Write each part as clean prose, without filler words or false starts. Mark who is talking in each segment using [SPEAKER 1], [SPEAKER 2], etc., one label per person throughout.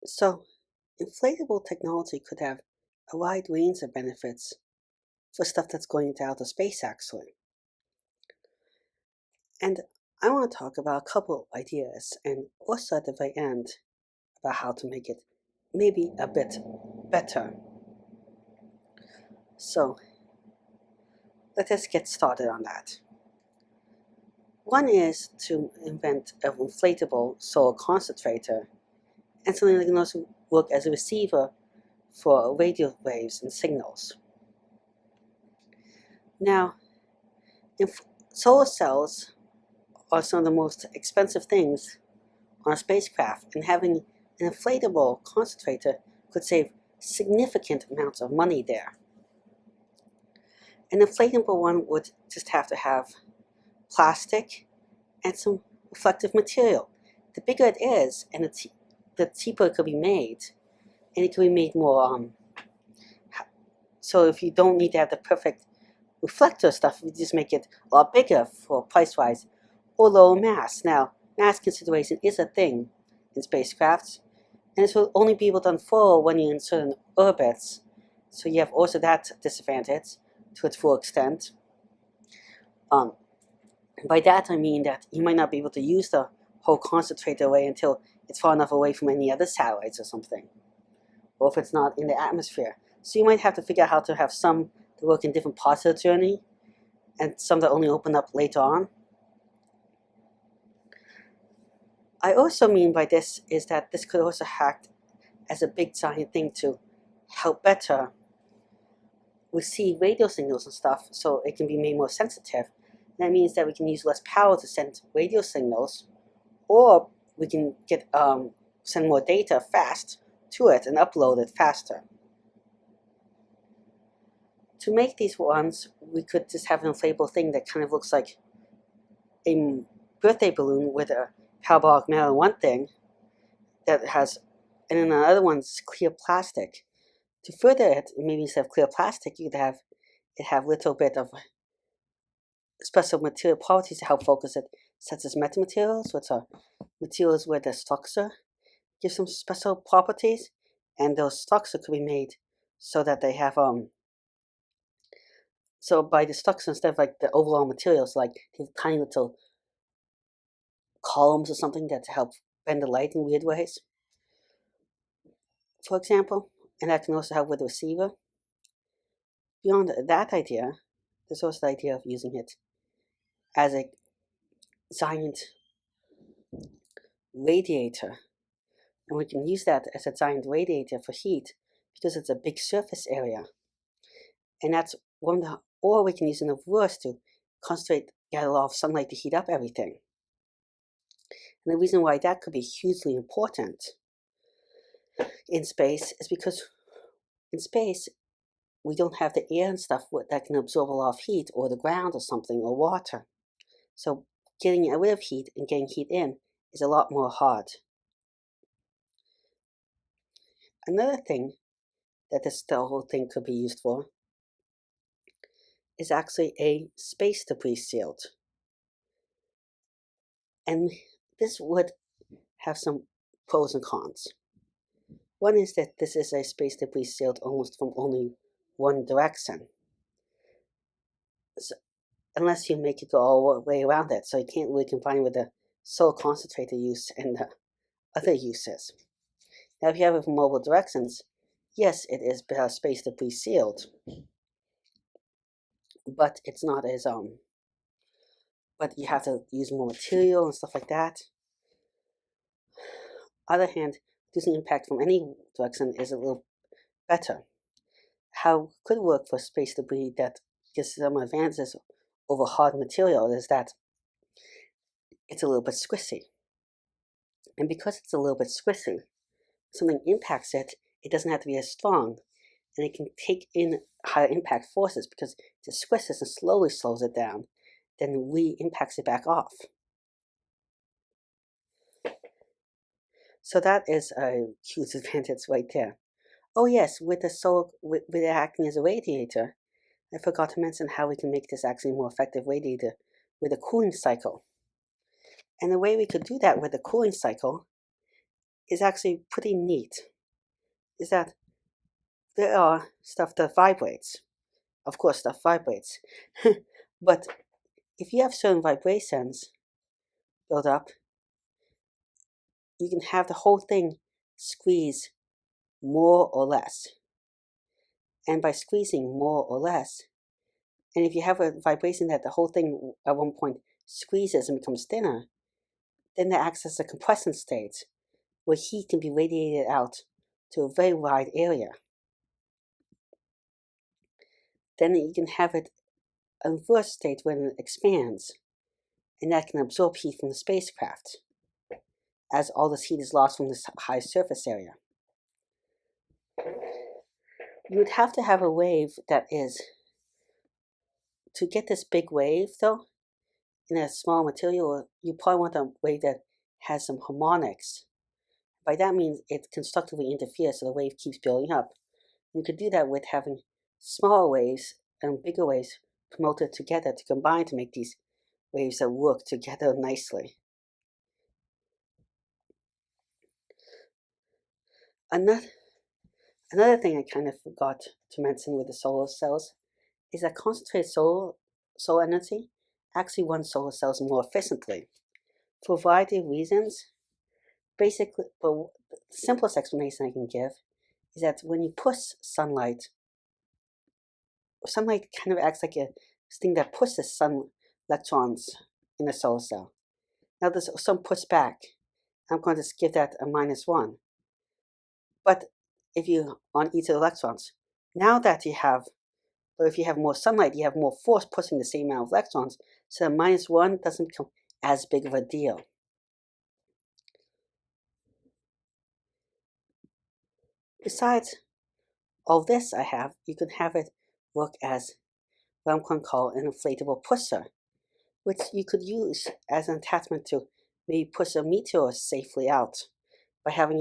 [SPEAKER 1] So, inflatable technology could have a wide range of benefits for stuff that's going into outer space, actually. And I want to talk about a couple of ideas and also at the very end about how to make it maybe a bit better. So, let us get started on that. One is to invent an inflatable solar concentrator and something that can also work as a receiver for radio waves and signals. Now, solar cells are some of the most expensive things on a spacecraft, and having an inflatable concentrator could save significant amounts of money there. An inflatable one would just have to have plastic and some reflective material. The bigger it is, and the cheaper it could be made, and it could be made more. So if you don't need to have the perfect reflector stuff, you just make it a lot bigger for price-wise, or lower mass. Now, mass consideration is a thing in spacecrafts, and this will only be able to unfold when you're in certain orbits. So you have also that disadvantage to its full extent. By that I mean that you might not be able to use the whole concentrator away until it's far enough away from any other satellites or something, or if it's not in the atmosphere. So you might have to figure out how to have some that work in different parts of the journey, and some that only open up later on. I also mean by this is that this could also act as a big giant thing to help better receive radio signals and stuff, so it can be made more sensitive. That means that we can use less power to send radio signals, or we can get send more data fast to it and upload it faster. To make these ones, we could just have an inflatable thing that kind of looks like a birthday balloon with a parabolic metal in one thing that has, and then the other one's clear plastic. To further it, maybe instead of clear plastic, you could have it have a little bit of special material properties to help focus it, such as metamaterials, which are materials where the structure gives some special properties, and those structures could be made so that they have so by the structure, instead of like the overall materials, like tiny little columns or something that help bend the light in weird ways, for example, and that can also help with the receiver. Beyond that idea, there's also the idea of using it as a giant radiator, and we can use that as a giant radiator for heat because it's a big surface area, and that's one of the, or we can use it in reverse to concentrate, get a lot of sunlight to heat up everything. And the reason why that could be hugely important in space is because in space we don't have the air and stuff that can absorb a lot of heat, or the ground or something, or water. So getting rid of heat and getting heat in is a lot more hard. Another thing that the whole thing could be used for is actually a space debris shield. And this would have some pros and cons. One is that this is a space debris shield almost from only one direction. So, unless you make it go all the way around it, so you can't really combine with the solar concentrator use and the other uses. Now, if you have it from multiple directions, yes, it is space debris sealed, but it's not as but you have to use more material and stuff like that. On the other hand, reducing impact from any direction is a little better. How it could work for space debris that gives some advantages over hard material is that it's a little bit squishy. And because it's a little bit squishy, something impacts it, it doesn't have to be as strong, and it can take in higher impact forces because it squishes and slowly slows it down, then re-impacts it back off. So that is a huge advantage right there. Oh yes, with it acting as a radiator, I forgot to mention how we can make this actually a more effective radiator with a cooling cycle. And the way we could do that with a cooling cycle is actually pretty neat is that there are stuff that vibrates. Of course, stuff vibrates. But if you have certain vibrations build up, you can have the whole thing squeeze more or less. And by squeezing more or less, and if you have a vibration that the whole thing at one point squeezes and becomes thinner, then that acts as a compression state where heat can be radiated out to a very wide area. Then you can have it a reverse state when it expands, and that can absorb heat from the spacecraft, as all this heat is lost from this high surface area. You would have to have a wave that is, to get this big wave though, in a small material, you probably want a wave that has some harmonics. By that means it constructively interferes so the wave keeps building up. You could do that with having smaller waves and bigger waves promoted together to combine to make these waves that work together nicely. Another thing I kind of forgot to mention with the solar cells is that concentrated solar energy actually runs solar cells more efficiently. For a variety of reasons, basically, but the simplest explanation I can give is that when you push sunlight kind of acts like a thing that pushes sun electrons in a solar cell. Now there's some pushback. I'm going to give that a -1. But if you on each of the electrons, now that you have, but if you have more sunlight, you have more force pushing the same amount of electrons, so the -1 doesn't become as big of a deal. Besides all this you can have it work as what I'm going to call an inflatable pusher, which you could use as an attachment to maybe push a meteor safely out by having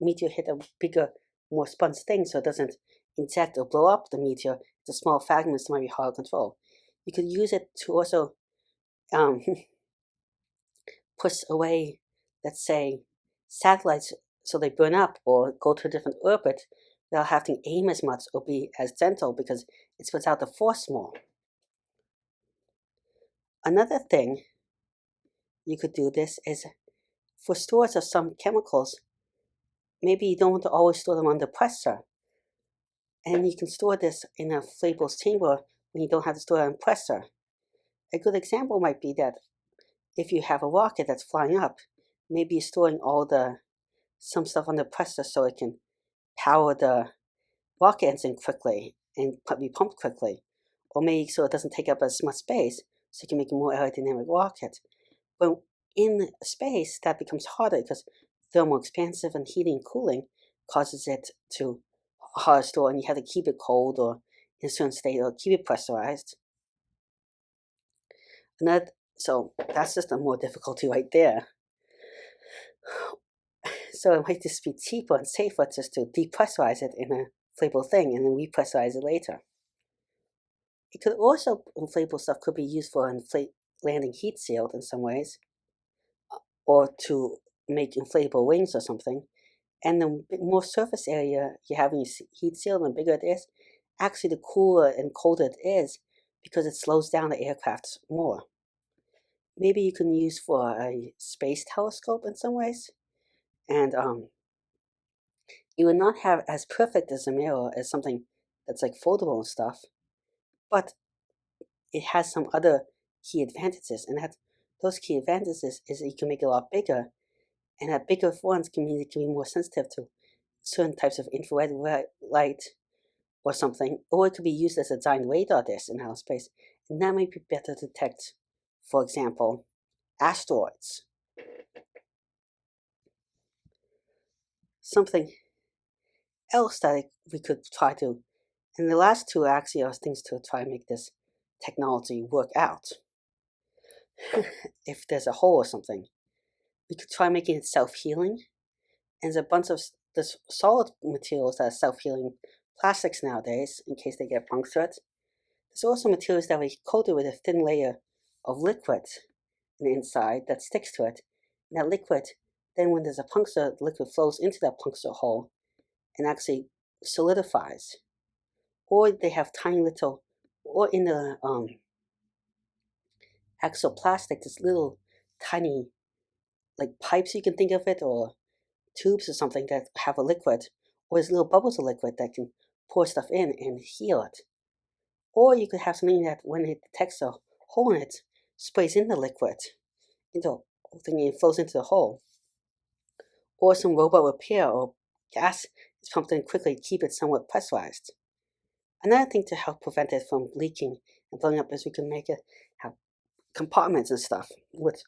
[SPEAKER 1] meteor hit a bigger, more sponge thing so it doesn't inject or blow up the meteor into small fragments that might be hard to control. You could use it to also push away, let's say, satellites so they burn up or go to a different orbit without having to aim as much or be as gentle because it sputs out the force more. Another thing you could do this is for storage of some chemicals, maybe you don't want to always store them under pressure. And you can store this in a inflatable chamber when you don't have to store it under pressure. A good example might be that if you have a rocket that's flying up, maybe you're storing some stuff under pressure so it can power the rocket engine quickly and be pumped quickly. Or maybe so it doesn't take up as much space so you can make a more aerodynamic rocket. But in space, that becomes harder because thermal expansive and heating and cooling causes it to hard to store, and you have to keep it cold or in a certain state or keep it pressurized. So that's just a more difficulty right there. So it might just be cheaper and safer just to depressurize it in a inflatable thing and then repressurize it later. It could also, inflatable stuff could be used for landing heat shield in some ways, or to make inflatable wings or something. And the more surface area you have in your heat shield, and the bigger it is, actually the cooler and colder it is because it slows down the aircraft more. Maybe you can use for a space telescope in some ways. And you would not have as perfect as a mirror as something that's like foldable and stuff, but it has some other key advantages. And those key advantages is that you can make it a lot bigger, and that bigger ones can mean it can be more sensitive to certain types of infrared light or something, or it could be used as a giant radar dish in outer space, and that might be better to detect, for example, asteroids. Something else that we could try to, and the last two actually are things to try and make this technology work out. If there's a hole or something, we could try making it self-healing, and there's a bunch of there's solid materials that are self-healing plastics nowadays in case they get punctured. There's also materials that we coated with a thin layer of liquid on the inside that sticks to it, and that liquid Then when there's a puncture, the liquid flows into that puncture hole and actually solidifies. Or they have tiny little, or in the exoplastic, this little tiny like pipes, you can think of it, or tubes or something that have a liquid, or there's little bubbles of liquid that can pour stuff in and heal it. Or you could have something that when it detects a hole in it, sprays in the liquid into the whole thing and it flows into the hole. Or some robot repair or gas is pumped in quickly to keep it somewhat pressurized. Another thing to help prevent it from leaking and blowing up is we can make it have compartments and stuff, which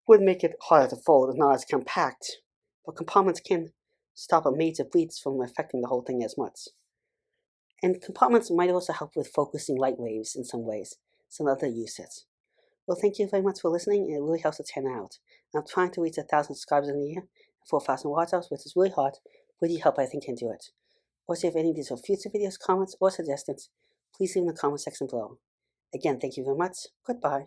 [SPEAKER 1] would make it harder to fold and not as compact. But compartments can stop a major breach from affecting the whole thing as much. And compartments might also help with focusing light waves in some ways, some other uses. Well, thank you very much for listening. It really helps the channel out. I'm trying to reach 1,000 subscribers in a year, 4,000 watch hours, which is really hard. With your help, I think I can do it. Also, if any of these are future videos, comments, or suggestions, please leave in the comment section below. Again, thank you very much. Goodbye.